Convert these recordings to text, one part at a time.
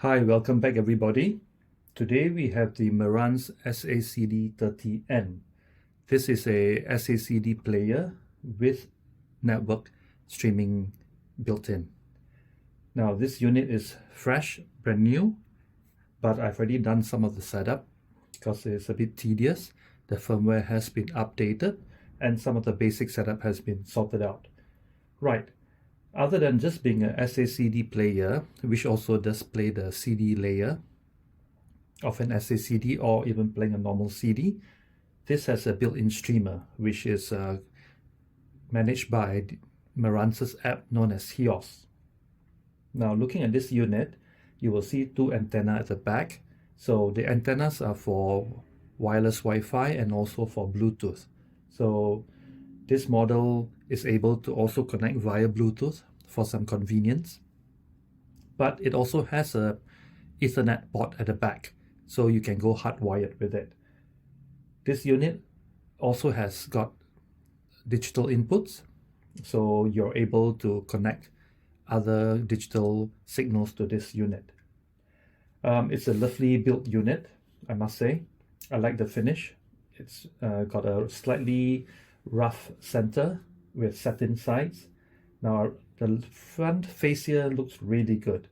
Hi, welcome back everybody. Today we have the Marantz SACD 30n. This is a SACD player with network streaming built in. Now this unit is fresh, brand new, but I've already done some of the setup because it's a bit tedious. The firmware has been updated and some of the basic setup has been sorted out. Right. Other than just being a SACD player, which also does play the CD layer of an SACD or even playing a normal CD, this has a built-in streamer, which is managed by Marantz's app known as HEOS. Now, looking at this unit, you will see two antennas at the back. So the antennas are for wireless Wi-Fi and also for Bluetooth. So this model is able to also connect via Bluetooth for some convenience, but it also has a Ethernet port at the back, so you can go hardwired with it. This unit also has got digital inputs, so you're able to connect other digital signals to this unit. It's a lovely built unit, I must say. I like the finish. It's got a slightly rough center with satin sides. Now the front face here looks really good.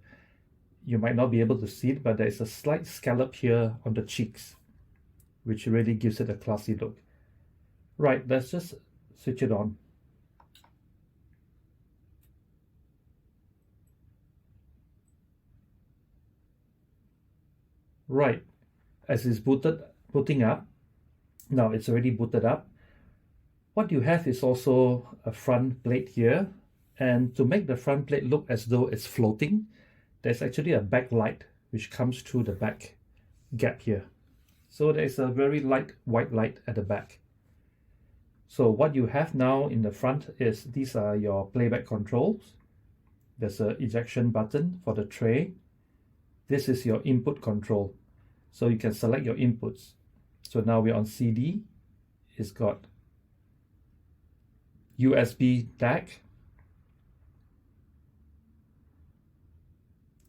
You might not be able to see it, but there's a slight scallop here on the cheeks, which really gives it a classy look. Right, let's just switch it on. Right, as it's booting up, now it's already booted up. What you have is also a front plate here, and to make the front plate look as though it's floating, there's actually a backlight which comes through the back gap here. So there's a very light white light at the back. So what you have now in the front is these are your playback controls. There's an ejection button for the tray. This is your input control. So you can select your inputs. So now we're on CD. It's got USB DAC.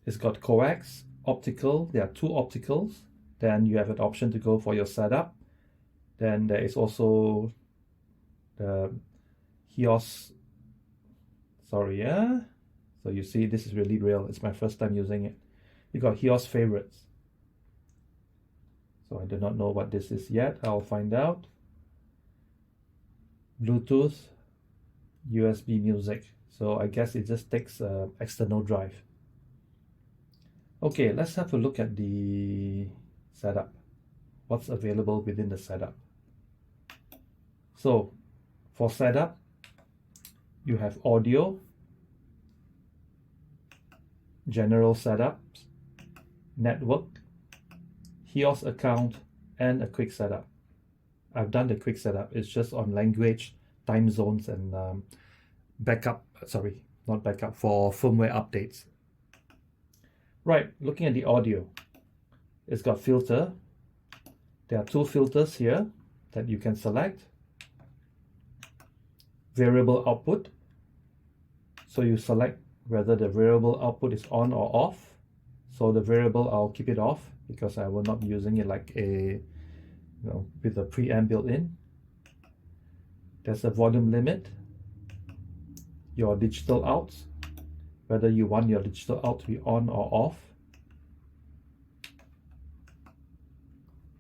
It's got coax, optical. There are two opticals. Then you have an option to go for your setup. Then there is also the HEOS. Sorry, yeah. So you see, this is really real. It's my first time using it. You got HEOS favorites. So I do not know what this is yet. I'll find out. Bluetooth, USB music. So I guess it just takes an external drive. Okay, let's have a look at the setup. What's available within the setup? So for setup, you have audio, general setups, network, HEOS account, and a quick setup. I've done the quick setup. It's just on language, time zones, and not backup, for firmware updates. Right, looking at the audio, it's got filter. There are two filters here that you can select. Variable output. So you select whether the variable output is on or off. So the variable, I'll keep it off because I will not be using it like with a preamp built in. There's a volume limit. Your digital outs, whether you want your digital out to be on or off.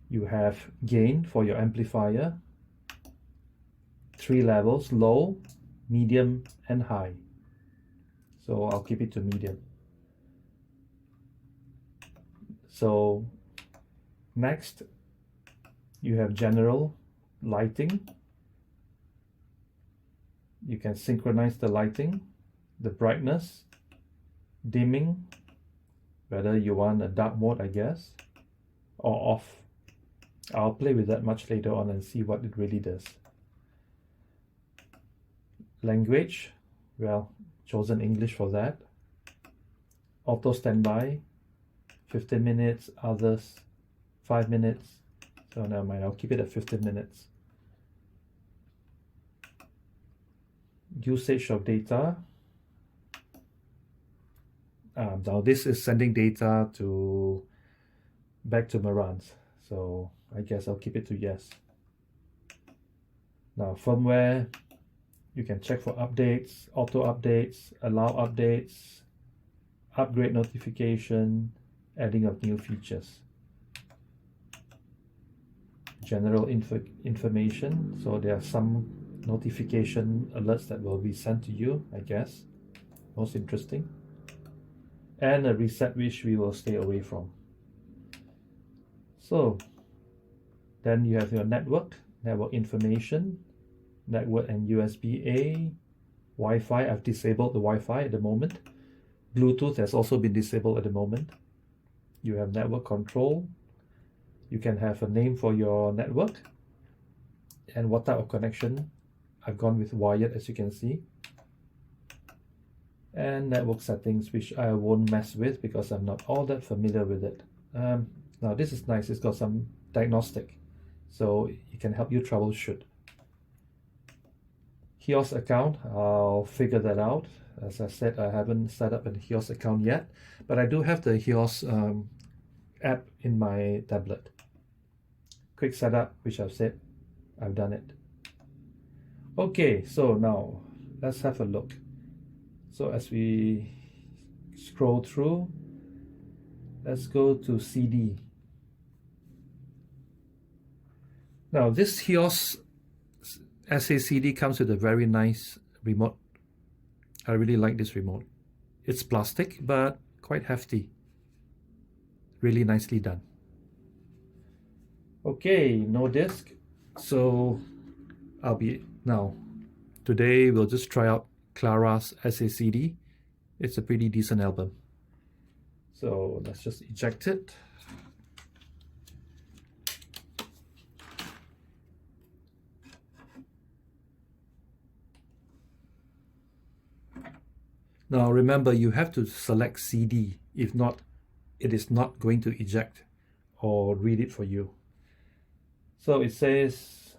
You have gain for your amplifier. 3 levels, low, medium, and high. So I'll keep it to medium. So next, you have general lighting. You can synchronize the lighting, the brightness, dimming, whether you want a dark mode, I guess, or off. I'll play with that much later on and see what it really does. Language, well, chosen English for that. Auto standby, 15 minutes, others 5 minutes. So never mind, I'll keep it at 15 minutes. Usage of data, Now this is sending data back to Marantz, so I guess I'll keep it to yes. Now firmware, you can check for updates, auto updates, allow updates, upgrade notification, adding of new features. General information, so there are some notification alerts that will be sent to you, I guess, most interesting, and a reset which we will stay away from. So then you have your network information, network and USB-A, Wi-Fi. I've disabled the Wi-Fi at the moment. Bluetooth has also been disabled at the moment. You have network control. You can have a name for your network and what type of connection. I've gone with wired, as you can see. And network settings, which I won't mess with because I'm not all that familiar with it. Now this is nice, it's got some diagnostic, so it can help you troubleshoot. HEOS account, I'll figure that out. As I said, I haven't set up a HEOS account yet, but I do have the HEOS app in my tablet. Quick setup, which I've said, I've done it. Okay, so now let's have a look. So as we scroll through, let's go to CD. Now this HEOS SACD comes with a very nice remote. I really like this remote. It's plastic, but quite hefty. Really nicely done. Okay, no disc. So today we'll just try out Clara's SACD. It's a pretty decent album. So let's just eject it. Now remember, you have to select CD. If not, it is not going to eject or read it for you. So it says,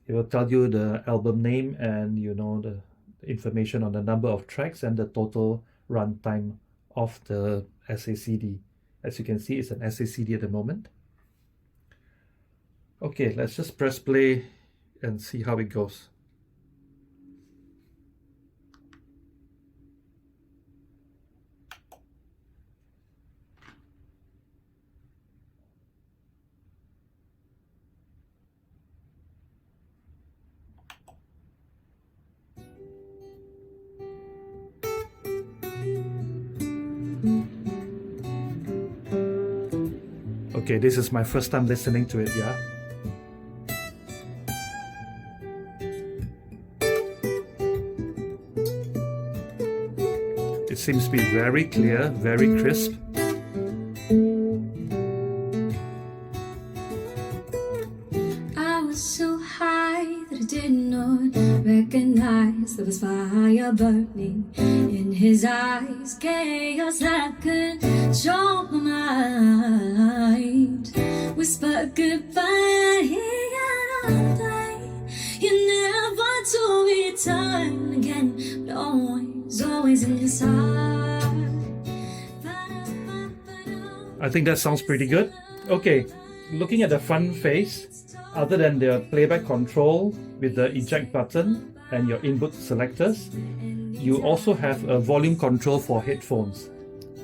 it will tell you the album name and the information on the number of tracks and the total runtime of the SACD. As you can see, it's an SACD at the moment. Okay, let's just press play and see how it goes. Okay, this is my first time listening to it, yeah? It seems to be very clear, very crisp. I was so high that I did not recognize there was fire burning in his eyes, chaos that could control my mind. Whisper goodbye, he got all day. You never to return again, but always inside. I think that sounds pretty good. Okay, looking at the front face, other than the playback control with the eject button and your input selectors, you also have a volume control for headphones.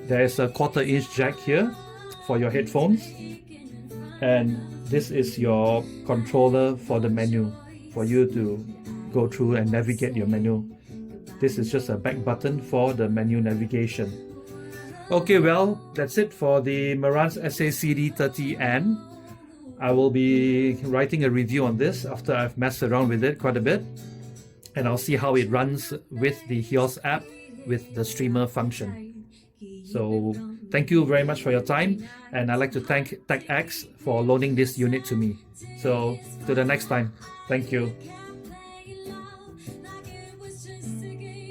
There's a 1/4 inch jack here for your headphones, and this is your controller for the menu, for you to go through and navigate your menu. This is just a back button for the menu navigation. Okay, well, that's it for the Marantz SACD 30n. I will be writing a review on this after I've messed around with it quite a bit, and I'll see how it runs with the HEOS app with the streamer function. So thank you very much for your time, and I'd like to thank TechX for loaning this unit to me. So to the next time, thank you.